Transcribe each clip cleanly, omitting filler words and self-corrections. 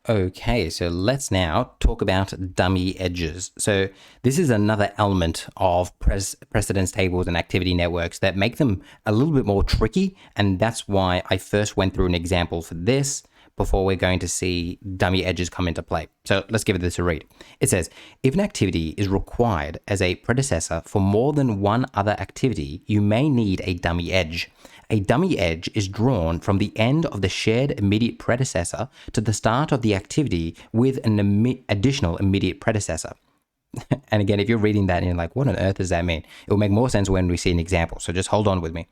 Okay, so let's now talk about dummy edges. So this is another element of precedence tables and activity networks that make them a little bit more tricky, and that's why I first went through an example for this before we're going to see dummy edges come into play. So let's give this a read. It says, if an activity is required as a predecessor for more than one other activity, you may need a dummy edge. A dummy edge is drawn from the end of the shared immediate predecessor to the start of the activity with an additional immediate predecessor. And again, if you're reading that and you're like, what on earth does that mean? It will make more sense when we see an example. So just hold on with me.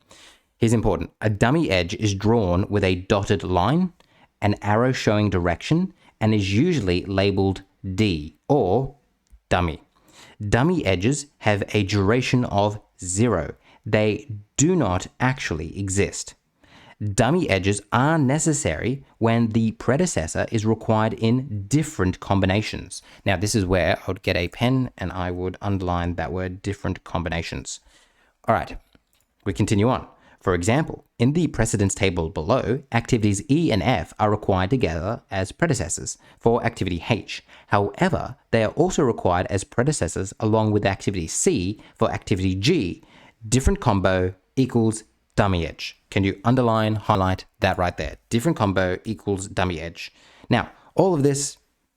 Here's important. A dummy edge is drawn with a dotted line, an arrow showing direction, and is usually labeled D or dummy. Dummy edges have a duration of 0. They do not actually exist. Dummy edges are necessary when the predecessor is required in different combinations. Now, this is where I would get a pen and I would underline that word different combinations. All right, we continue on. For example, in the precedence table below, activities E and F are required together as predecessors for activity H. However, they are also required as predecessors along with activity C for activity G. Different combo equals dummy edge. Can you underline, highlight that right there? Different combo equals dummy edge. Now, all of this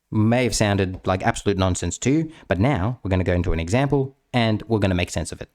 may have sounded like absolute nonsense to you, but now we're going to go into an example and we're going to make sense of it.